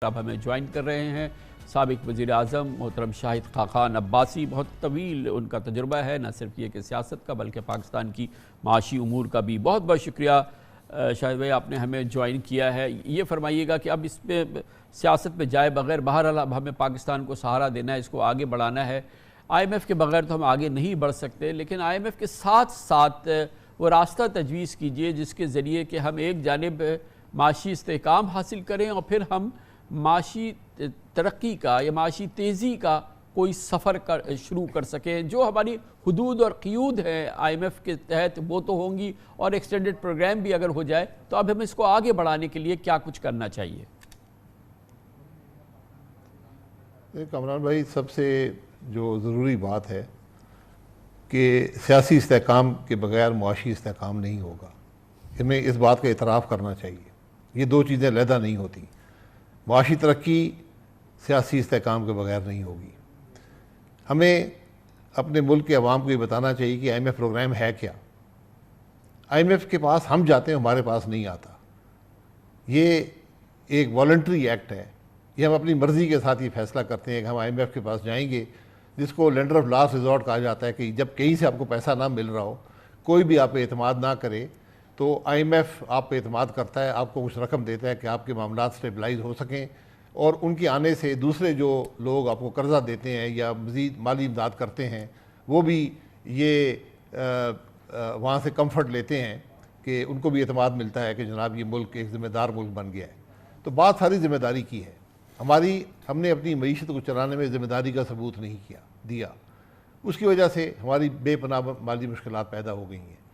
اب ہمیں جوائن کر رہے ہیں سابق وزیر اعظم محترم شاہد خاقان عباسی۔ بہت طویل ان کا تجربہ ہے، نہ صرف یہ کہ سیاست کا بلکہ پاکستان کی معاشی امور کا بھی۔ بہت بہت شکریہ شاہد بھائی، آپ نے ہمیں جوائن کیا ہے۔ یہ فرمائیے گا کہ اب اس پہ سیاست پہ جائے بغیر بہرحال اب ہمیں پاکستان کو سہارا دینا ہے، اس کو آگے بڑھانا ہے۔ آئی ایم ایف کے بغیر تو ہم آگے نہیں بڑھ سکتے، لیکن آئی ایم ایف کے ساتھ ساتھ وہ راستہ تجویز کیجئے جس کے ذریعے کہ ہم ایک جانب معاشی استحکام حاصل کریں اور پھر ہم معاشی ترقی کا یا معاشی تیزی کا کوئی سفر شروع کر سکیں۔ جو ہماری حدود اور قیود ہیں آئی ایم ایف کے تحت وہ تو ہوں گی، اور ایکسٹینڈڈ پروگرام بھی اگر ہو جائے تو اب ہمیں اس کو آگے بڑھانے کے لیے کیا کچھ کرنا چاہیے؟ کامران بھائی، سب سے جو ضروری بات ہے کہ سیاسی استحکام کے بغیر معاشی استحکام نہیں ہوگا۔ ہمیں اس بات کا اعتراف کرنا چاہیے، یہ دو چیزیں علیحدہ نہیں ہوتی۔ معاشی ترقی سیاسی استحکام کے بغیر نہیں ہوگی۔ ہمیں اپنے ملک کے عوام کو یہ بتانا چاہیے کہ آئی ایم ایف پروگرام ہے کیا۔ آئی ایم ایف کے پاس ہم جاتے ہیں، ہمارے پاس نہیں آتا۔ یہ ایک والنٹری ایکٹ ہے، یہ ہم اپنی مرضی کے ساتھ یہ فیصلہ کرتے ہیں کہ ہم آئی ایم ایف کے پاس جائیں گے، جس کو لینڈر آف لاسٹ ریزورٹ کہا جاتا ہے کہ جب کہیں سے آپ کو پیسہ نہ مل رہا ہو، کوئی بھی آپ پہ اعتماد نہ کرے، تو آئی ایم ایف آپ پہ اعتماد کرتا ہے، آپ کو کچھ رقم دیتا ہے کہ آپ کے معاملات سٹیبلائز ہو سکیں، اور ان کے آنے سے دوسرے جو لوگ آپ کو قرضہ دیتے ہیں یا مزید مالی امداد کرتے ہیں وہ بھی یہ وہاں سے کمفرٹ لیتے ہیں کہ ان کو بھی اعتماد ملتا ہے کہ جناب یہ ملک ایک ذمہ دار ملک بن گیا ہے۔ تو بات ساری ذمہ داری کی ہے، ہم نے اپنی معیشت کو چلانے میں ذمہ داری کا ثبوت نہیں دیا، اس کی وجہ سے ہماری بے پناہ مالی مشکلات پیدا ہو گئی ہیں۔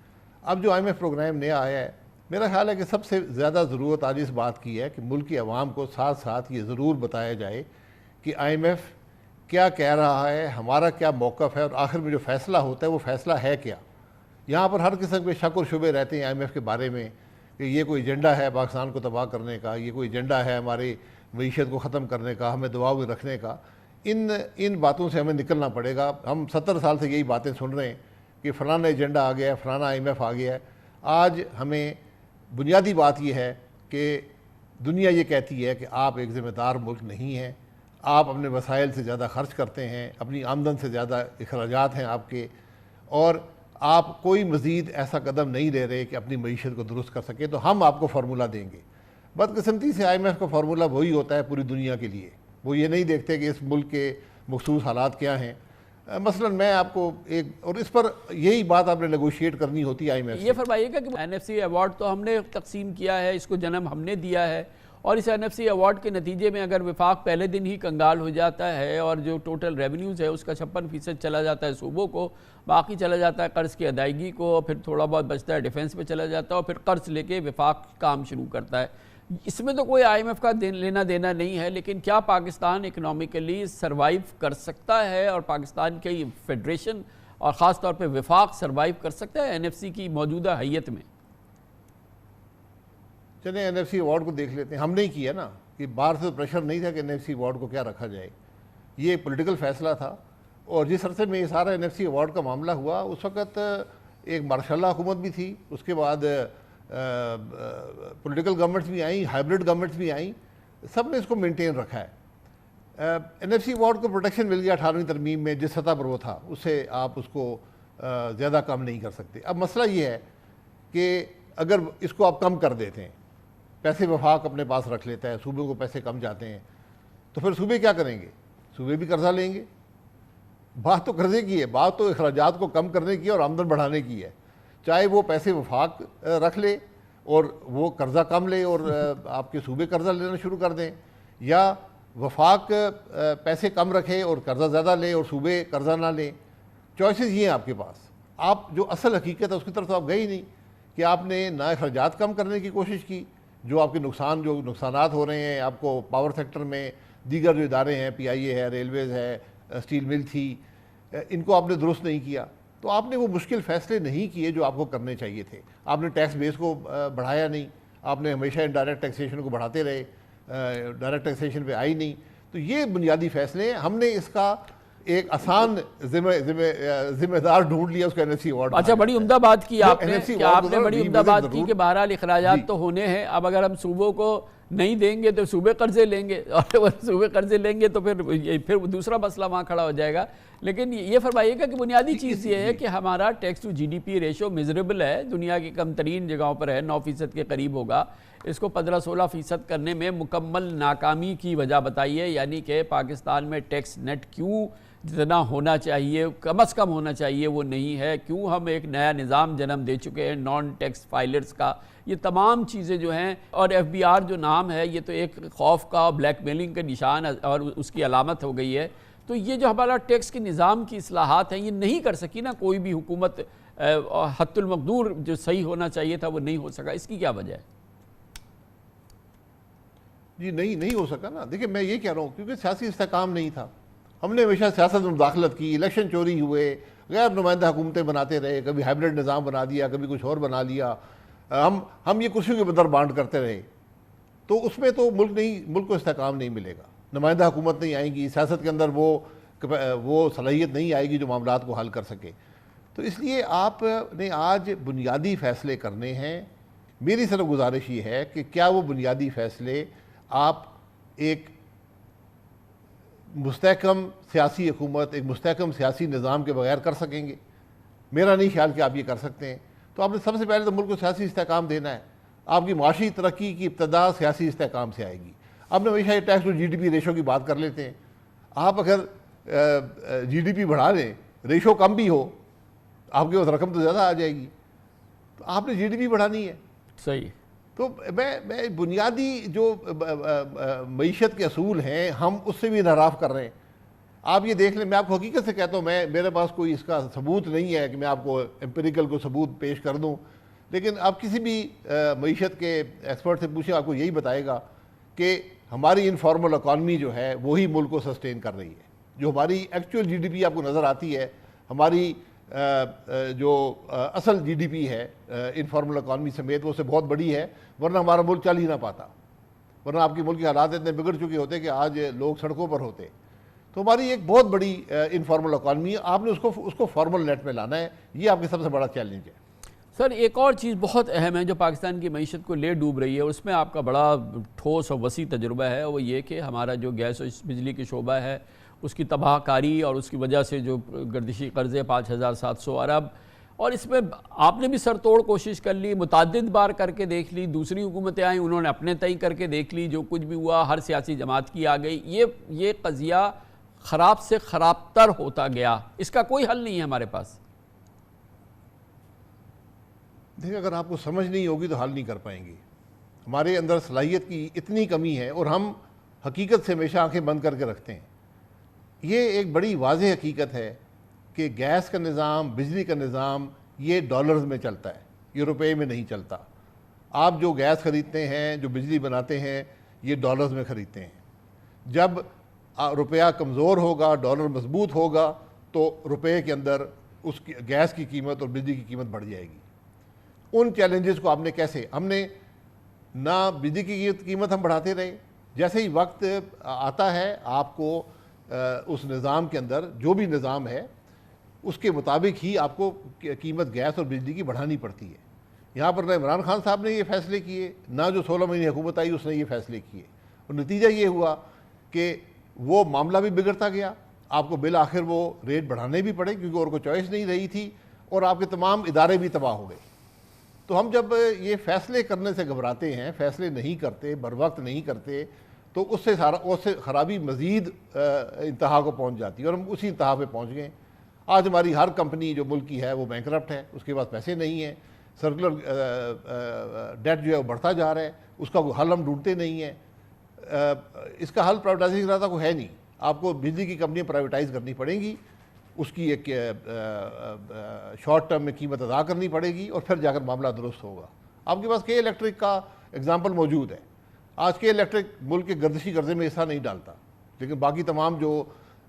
اب جو آئی ایم ایف پروگرام نیا آیا ہے، میرا خیال ہے کہ سب سے زیادہ ضرورت آج اس بات کی ہے کہ ملک کی عوام کو ساتھ ساتھ یہ ضرور بتایا جائے کہ آئی ایم ایف کیا کہہ رہا ہے، ہمارا کیا موقف ہے، اور آخر میں جو فیصلہ ہوتا ہے وہ فیصلہ ہے کیا۔ یہاں پر ہر قسم کے شک اور شبے رہتے ہیں آئی ایم ایف کے بارے میں کہ یہ کوئی ایجنڈا ہے پاکستان کو تباہ کرنے کا، یہ کوئی ایجنڈا ہے ہماری معیشت کو ختم کرنے کا، ہمیں دباؤ میں رکھنے کا۔ ان باتوں سے ہمیں نکلنا پڑے گا۔ ہم 70 سال سے یہی باتیں سن رہے ہیں کہ فلانا ایجنڈا آ گیا ہے، فلانا آئی ایم ایف آ گیا ہے۔ آج ہمیں بنیادی بات یہ ہے کہ دنیا یہ کہتی ہے کہ آپ ایک ذمہ دار ملک نہیں ہیں، آپ اپنے وسائل سے زیادہ خرچ کرتے ہیں، اپنی آمدن سے زیادہ اخراجات ہیں آپ کے، اور آپ کوئی مزید ایسا قدم نہیں لے رہے کہ اپنی معیشت کو درست کر سکیں، تو ہم آپ کو فارمولہ دیں گے۔ بدقسمتی سے آئی ایم ایف کا فارمولہ وہی ہوتا ہے پوری دنیا کے لیے، وہ یہ نہیں دیکھتے کہ اس ملک کے مخصوص حالات کیا ہیں۔ مثلا میں آپ کو ایک، اور اس پر یہی بات آپ نے نیگوشیٹ کرنی ہوتی ہے آئی ایم ایف سے۔ یہ فرمائیے گا کہ این ایف سی ایوارڈ تو ہم نے تقسیم کیا ہے، اس کو جنم ہم نے دیا ہے، اور اس این ایف سی ایوارڈ کے نتیجے میں اگر وفاق پہلے دن ہی کنگال ہو جاتا ہے اور جو ٹوٹل ریونیوز ہے اس کا 56% چلا جاتا ہے صوبوں کو، باقی چلا جاتا ہے قرض کی ادائیگی کو، اور پھر تھوڑا بہت بچتا ہے ڈیفنس پہ چلا جاتا ہے، اور پھر قرض لے کے وفاق کام شروع کرتا ہے۔ اس میں تو کوئی آئی ایم ایف کا لینا دینا نہیں ہے، لیکن کیا پاکستان اکنامکلی سروائیو کر سکتا ہے، اور پاکستان کی فیڈریشن اور خاص طور پہ وفاق سروائیو کر سکتا ہے این ایف سی کی موجودہ حیت میں؟ چلیں این ایف سی ایوارڈ کو دیکھ لیتے ہیں۔ ہم نے کیا نا کہ باہر سے پریشر نہیں تھا کہ این ایف سی ایوارڈ کو کیا رکھا جائے، یہ پولیٹیکل فیصلہ تھا، اور جس عرصے میں یہ سارا این ایف سی ایوارڈ کا معاملہ ہوا اس وقت ایک ماشاء اللہ حکومت بھی تھی، اس کے بعد پولیٹیکل گورنمنٹس بھی آئیں، ہائیبرڈ گورنمنٹس بھی آئیں، سب نے اس کو مینٹین رکھا ہے۔ این ایف سی ایوارڈ کو پروٹیکشن مل گیا 18ویں ترمیم میں، جس سطح پر وہ تھا اس سے آپ اس کو زیادہ کم نہیں کر سکتے۔ اب مسئلہ یہ ہے کہ اگر اس کو آپ کم کر دیتے ہیں، پیسے وفاق اپنے پاس رکھ لیتا ہے، صوبوں کو پیسے کم جاتے ہیں، تو پھر صوبے کیا کریں گے؟ صوبے بھی قرضہ لیں گے۔ بات تو قرضے کی ہے، بات تو اخراجات کو کم کرنے کی اور آمدن بڑھانے کی ہے۔ چاہے وہ پیسے وفاق رکھ لے اور وہ قرضہ کم لے اور آپ کے صوبے قرضہ لینا شروع کر دیں، یا وفاق پیسے کم رکھے اور قرضہ زیادہ لے اور صوبے قرضہ نہ لیں۔ چوائسز یہ ہیں آپ کے پاس۔ آپ جو اصل حقیقت ہے اس کی طرف تو آپ گئے ہی نہیں کہ آپ نے نہ اخراجات کم کرنے کی کوشش کی، جو آپ کے نقصانات ہو رہے ہیں آپ کو پاور سیکٹر میں، دیگر جو ادارے ہیں، پی آئی اے ہے، ریلویز ہے، اسٹیل مل تھی، ان کو آپ نے درست نہیں کیا۔ تو آپ نے وہ مشکل فیصلے نہیں کیے جو آپ کو کرنے چاہیے تھے۔ آپ نے ٹیکس بیس کو بڑھایا نہیں، آپ نے ہمیشہ انڈائریکٹ ٹیکسیشن کو بڑھاتے رہے، ڈائریکٹ ٹیکسیشن پہ آئی نہیں۔ تو یہ بنیادی فیصلے ہیں۔ ہم نے اس کا ایک آسان ذمہ دار ڈھونڈ لیا، اس کو این ایف سی ایوارڈ۔ اچھا، بڑی عمدہ بات کی آپ نے کہ آپ نے بڑی عمدہ بات کی کہ بہرحال اخراجات تو ہونے ہیں۔ اب اگر ہم صوبوں کو نہیں دیں گے تو صوبے قرضے لیں گے، اور صوبے قرضے لیں گے تو پھر دوسرا مسئلہ وہاں کھڑا ہو جائے گا۔ لیکن یہ فرمائیے گا کہ بنیادی چیز یہ ہے کہ ہمارا tax to G D P ratio miserable ہے، دنیا کی کم ترین جگہوں پر ہے، 9% کے قریب ہوگا۔ اس کو 15-16% کرنے میں مکمل ناکامی کی وجہ بتائیے، یعنی کہ پاکستان میں ٹیکس نیٹ کیوں جتنا ہونا چاہیے کم از کم ہونا چاہیے وہ نہیں ہے، کیوں ہم ایک نیا نظام جنم دے چکے ہیں نان ٹیکس فائلرز کا، یہ تمام چیزیں جو ہیں، اور ایف بی آر جو نام ہے یہ تو ایک خوف کا، بلیک میلنگ کا نشان اور اس کی علامت ہو گئی ہے۔ تو یہ جو ہمارا ٹیکس کے نظام کی اصلاحات ہیں یہ نہیں کر سکی نا کوئی بھی حکومت، حد المقدور جو صحیح ہونا چاہیے تھا وہ نہیں ہو سکا، اس کی کیا وجہ ہے؟ جی نہیں ہو سکا نا۔ دیکھیں میں یہ کہہ رہا ہوں کیونکہ سیاسی استحکام نہیں تھا، ہم نے ہمیشہ سیاست میں مداخلت کی، الیکشن چوری ہوئے، غیر نمائندہ حکومتیں بناتے رہے، کبھی ہائبرڈ نظام بنا دیا، کبھی کچھ اور بنا لیا، ہم یہ کرسیوں کے بدر بانٹ کرتے رہے، تو اس میں تو ملک کو استحکام نہیں ملے گا، نمائندہ حکومت نہیں آئیں گی، سیاست کے اندر وہ صلاحیت نہیں آئے گی جو معاملات کو حل کر سکے۔ تو اس لیے آپ نے آج بنیادی فیصلے کرنے ہیں۔ میری صرف گزارش یہ ہے کہ کیا وہ بنیادی فیصلے آپ ایک مستحکم سیاسی حکومت، ایک مستحکم سیاسی نظام کے بغیر کر سکیں گے؟ میرا نہیں خیال کہ آپ یہ کر سکتے ہیں۔ تو آپ نے سب سے پہلے تو ملک کو سیاسی استحکام دینا ہے۔ آپ کی معاشی ترقی کی ابتدا سیاسی استحکام سے آئے گی۔ آپ نے ہمیشہ یہ tax to G D P ratio کی بات کر لیتے ہیں۔ آپ اگر جی ڈی پی بڑھا لیں، ریشو کم بھی ہو، آپ کے پاس رقم تو زیادہ آ جائے گی، تو آپ نے جی ڈی پی بڑھانی ہے۔ صحیح۔ تو میں بنیادی جو معیشت کے اصول ہیں ہم اس سے بھی انحراف کر رہے ہیں۔ آپ یہ دیکھ لیں، میں آپ کو حقیقت سے کہتا ہوں، میرے پاس کوئی اس کا ثبوت نہیں ہے کہ میں آپ کو امپیریکل کو ثبوت پیش کر دوں، لیکن آپ کسی بھی معیشت کے ایکسپرٹ سے پوچھیں، آپ کو یہی بتائے گا کہ ہماری انفارمل اکانومی جو ہے وہی ملک کو سسٹین کر رہی ہے۔ جو ہماری ایکچوئل جی ڈی پی آپ کو نظر آتی ہے، ہماری جو اصل جی ڈی پی ہے انفارمل اکانومی سمیت، وہ اس سے بہت بڑی ہے، ورنہ ہمارا ملک چل ہی نہ پاتا، ورنہ آپ کی ملک کے حالات اتنے بگڑ چکے ہوتے کہ آج لوگ سڑکوں پر ہوتے۔ تو ہماری ایک بہت بڑی انفارمل اکانومی ہے، آپ نے اس کو فارمل نیٹ میں لانا ہے، یہ آپ کے سب سے بڑا چیلنج ہے۔ سر ایک اور چیز بہت اہم ہے جو پاکستان کی معیشت کو لے ڈوب رہی ہے، اس میں آپ کا بڑا ٹھوس اور وسیع تجربہ ہے، وہ یہ کہ ہمارا جو گیس اور بجلی کی شعبہ ہے اس کی تباہ کاری اور اس کی وجہ سے جو گردشی قرضے 5700 ارب، اور اس میں آپ نے بھی سر توڑ کوشش کر لی، متعدد بار کر کے دیکھ لی، دوسری حکومتیں آئیں انہوں نے اپنے تئیں کر کے دیکھ لی، جو کچھ بھی ہوا ہر سیاسی جماعت کی آ گئی، یہ قضیہ خراب سے خراب تر ہوتا گیا، اس کا کوئی حل نہیں ہے ہمارے پاس۔ دیکھیں اگر آپ کو سمجھ نہیں ہوگی تو حل نہیں کر پائیں گے۔ ہمارے اندر صلاحیت کی اتنی کمی ہے اور ہم حقیقت سے ہمیشہ آنکھیں بند کر کے رکھتے ہیں۔ یہ ایک بڑی واضح حقیقت ہے کہ گیس کا نظام، بجلی کا نظام یہ ڈالرز میں چلتا ہے، یہ روپے میں نہیں چلتا۔ آپ جو گیس خریدتے ہیں، جو بجلی بناتے ہیں، یہ ڈالرز میں خریدتے ہیں۔ جب روپیہ کمزور ہوگا، ڈالر مضبوط ہوگا، تو روپے کے اندر اس کی گیس کی قیمت اور بجلی کی قیمت بڑھ جائے گی۔ ان چیلنجز کو آپ نے کیسے، ہم نے نہ بجلی کی قیمت ہم بڑھاتے رہے، جیسے ہی وقت آتا ہے آپ کو اس نظام کے اندر جو بھی نظام ہے اس کے مطابق ہی آپ کو قیمت گیس اور بجلی کی بڑھانی پڑتی ہے۔ یہاں پر نہ عمران خان صاحب نے یہ فیصلے کیے، نہ جو 16 مہینے حکومت آئی اس نے یہ فیصلے کیے، اور نتیجہ یہ ہوا کہ وہ معاملہ بھی بگڑتا گیا، آپ کو بالآخر وہ ریٹ بڑھانے بھی پڑے کیونکہ اور کو چوائس نہیں رہی تھی، اور آپ کے تمام ادارے بھی تباہ ہو گئے۔ تو ہم جب یہ فیصلے کرنے سے گھبراتے ہیں، فیصلے نہیں کرتے، بر وقت نہیں کرتے، تو اس سے خرابی مزید انتہا کو پہنچ جاتی ہے، اور ہم اسی انتہا پہ پہنچ گئے۔ آج ہماری ہر کمپنی جو ملک کی ہے وہ بینکرپٹ ہے، اس کے پاس پیسے نہیں ہیں، سرکولر ڈیٹ جو ہے وہ بڑھتا جا رہا ہے، اس کا کوئی حل ہم ڈھونڈتے نہیں ہیں۔ اس کا حل پرائیویٹائزنگ کا کوئی ہے نہیں، آپ کو بجلی کی کمپنیاں پرائیویٹائز کرنی پڑیں گی، اس کی ایک شارٹ ٹرم میں قیمت ادا کرنی پڑے گی، اور پھر جا کر معاملہ درست ہوگا۔ آپ کے پاس کے الیکٹرک کا اگزامپل موجود ہے۔ آج کے الیکٹرک ملک کے گردشی قرضے میں حصہ نہیں ڈالتا، لیکن باقی تمام جو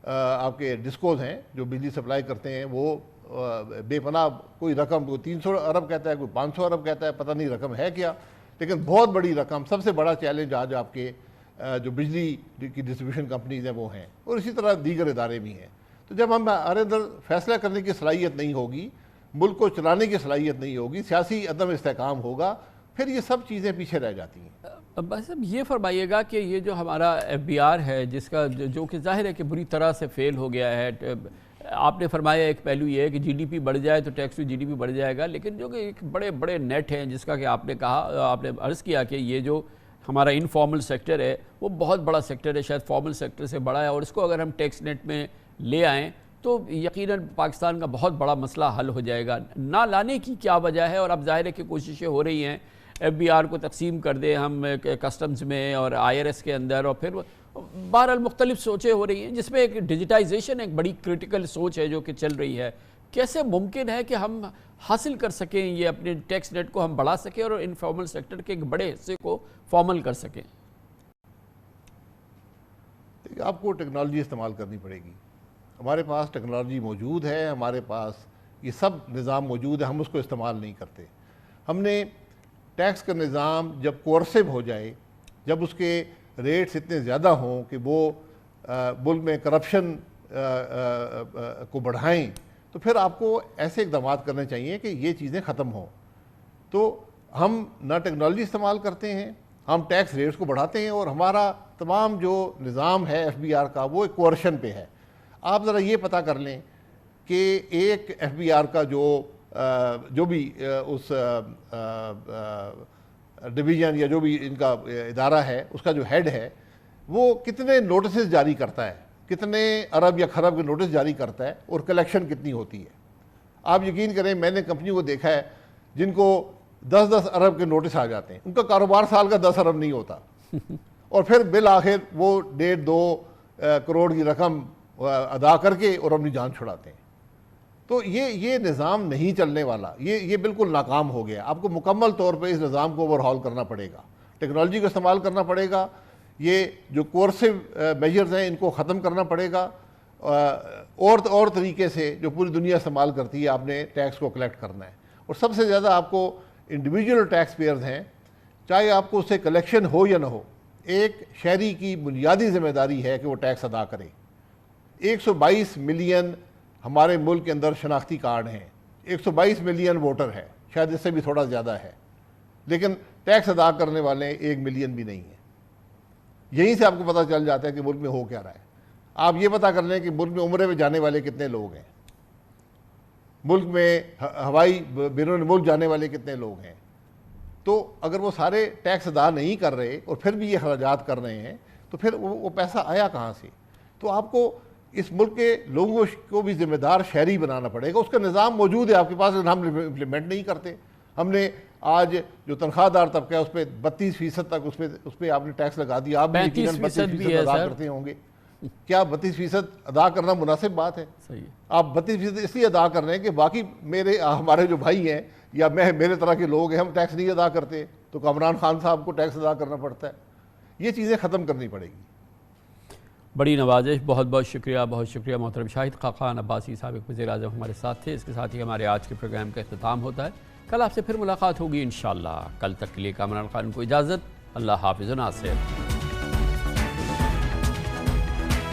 آپ کے ڈسکوز ہیں جو بجلی سپلائی کرتے ہیں وہ بے پناہ کوئی رقم، کوئی 300 ارب کہتا ہے، کوئی 500 ارب کہتا ہے، پتہ نہیں رقم ہے کیا، لیکن بہت بڑی رقم، سب سے بڑا چیلنج آج آپ کے جو بجلی کی ڈسٹریبیوشن کمپنیز ہیں وہ ہیں، اور اسی طرح دیگر ادارے بھی ہیں۔ تو جب ہمارے اندر فیصلہ کرنے کی صلاحیت نہیں ہوگی، ملک کو چلانے کی صلاحیت نہیں ہوگی، سیاسی عدم استحکام ہوگا، پھر یہ سب چیزیں پیچھے رہ جاتی ہیں۔ اب بس اب یہ فرمائیے گا کہ یہ جو ہمارا ایف بی آر ہے جس کا جو کہ ظاہر ہے کہ بری طرح سے فیل ہو گیا ہے، آپ نے فرمایا ایک پہلو یہ ہے کہ جی ڈی پی بڑھ جائے تو tax to G D P بڑھ جائے گا، لیکن جو کہ ایک بڑے بڑے نیٹ ہیں جس کا کہ آپ نے کہا، آپ نے عرض کیا کہ یہ جو ہمارا انفارمل سیکٹر ہے وہ بہت بڑا سیکٹر ہے، شاید فارمل سیکٹر سے بڑا ہے، اور اس کو اگر ہم ٹیکس نیٹ میں لے آئیں تو یقیناً پاکستان کا بہت بڑا مسئلہ حل ہو جائے گا۔ نہ لانے کی کیا وجہ ہے؟ اور اب ظاہر ہے کہ کوششیں ہو رہی ہیں ایف بی آر کو تقسیم کر دیں ہم کسٹمز میں اور آئی آر ایس کے اندر، اور پھر بہرحال مختلف سوچیں ہو رہی ہیں جس میں ایک ڈیجیٹائزیشن ایک بڑی کرٹیکل سوچ ہے جو کہ چل رہی ہے۔ کیسے ممکن ہے کہ ہم حاصل کر سکیں یہ اپنے ٹیکس نیٹ کو ہم بڑھا سکیں اور انفارمل سیکٹر کے ایک بڑے حصے کو فارمل کر سکیں؟ آپ کو ٹیکنالوجی استعمال کرنی پڑے گی۔ ہمارے پاس ٹیکنالوجی موجود ہے، ہمارے پاس یہ سب نظام موجود ہے، ہم اس کو استعمال نہیں کرتے۔ ہم نے ٹیکس کا نظام جب کورسو ہو جائے، جب اس کے ریٹس اتنے زیادہ ہوں کہ وہ ملک میں کرپشن کو بڑھائیں، تو پھر آپ کو ایسے اقدامات کرنے چاہیے کہ یہ چیزیں ختم ہوں۔ تو ہم نہ ٹیکنالوجی استعمال کرتے ہیں، ہم ٹیکس ریٹس کو بڑھاتے ہیں، اور ہمارا تمام جو نظام ہے ایف بی آر کا وہ ایک کوارشن پہ ہے۔ آپ ذرا یہ پتہ کر لیں کہ ایک ایف بی آر کا جو بھی اس ڈویژن یا جو بھی ان کا ادارہ ہے اس کا جو ہیڈ ہے وہ کتنے نوٹسز جاری کرتا ہے، کتنے ارب یا خرب کے نوٹس جاری کرتا ہے، اور کلیکشن کتنی ہوتی ہے۔ آپ یقین کریں میں نے کمپنی کو دیکھا ہے جن کو 10 ارب کے نوٹس آ جاتے ہیں، ان کا کاروبار سال کا 10 ارب نہیں ہوتا، اور پھر بالآخر وہ 1.5-2 کروڑ کی رقم ادا کر کے اور اپنی جان چھڑاتے ہیں۔ تو یہ نظام نہیں چلنے والا، یہ بالکل ناکام ہو گیا۔ آپ کو مکمل طور پہ اس نظام کو اوور ہال کرنا پڑے گا، ٹیکنالوجی کو استعمال کرنا پڑے گا، یہ جو کورسو میجرز ہیں ان کو ختم کرنا پڑے گا، اور طریقے سے جو پوری دنیا استعمال کرتی ہے آپ نے ٹیکس کو کلیکٹ کرنا ہے۔ اور سب سے زیادہ آپ کو انڈیویجول ٹیکس پیئرز ہیں، چاہے آپ کو اس سے کلیکشن ہو یا نہ ہو، ایک شہری کی بنیادی ذمہ داری ہے کہ وہ ٹیکس ادا کرے۔ 122 ملین ہمارے ملک کے اندر شناختی کارڈ ہیں، 122 ملین ووٹر ہے، شاید اس سے بھی تھوڑا زیادہ ہے، لیکن ٹیکس ادا کرنے والے 1 ملین بھی نہیں ہیں۔ یہیں سے آپ کو پتہ چل جاتا ہے کہ ملک میں ہو کیا رہا ہے۔ آپ یہ پتہ کر لیں کہ ملک میں عمرے میں جانے والے کتنے لوگ ہیں، ملک میں ہوائی بیرون ملک جانے والے کتنے لوگ ہیں۔ تو اگر وہ سارے ٹیکس ادا نہیں کر رہے اور پھر بھی یہ اخراجات کر رہے ہیں تو پھر وہ پیسہ آیا کہاں سے؟ تو آپ کو اس ملک کے لوگوں کو بھی ذمہ دار شہری بنانا پڑے گا۔ اس کا نظام موجود ہے آپ کے پاس، ہم امپلیمنٹ نہیں کرتے۔ ہم نے آج جو تنخواہ دار طبقہ ہے اس پہ 32% تک اس پہ آپ نے ٹیکس لگا دیا، آپ بھی یقیناً 32% ادا کرتے ہوں گے۔ کیا 32% ادا کرنا مناسب بات ہے؟ صحیح۔ آپ 32% اس لیے ادا کر رہے ہیں کہ باقی ہمارے جو بھائی ہیں یا میرے طرح کے لوگ ہیں ہم ٹیکس نہیں ادا کرتے، تو کامران خان صاحب کو ٹیکس ادا کرنا پڑتا ہے۔ یہ چیزیں ختم کرنی پڑے گی۔ بڑی نوازش، بہت بہت شکریہ محترم شاہد خاقان عباسی سابق وزیر اعظم ہمارے ساتھ تھے۔ اس کے ساتھ ہی ہمارے آج کے پروگرام کا اختتام ہوتا ہے۔ کل آپ سے پھر ملاقات ہوگی انشاءاللہ۔ کل تک کے لیے کامران خان کو اجازت، اللہ حافظ و ناصر۔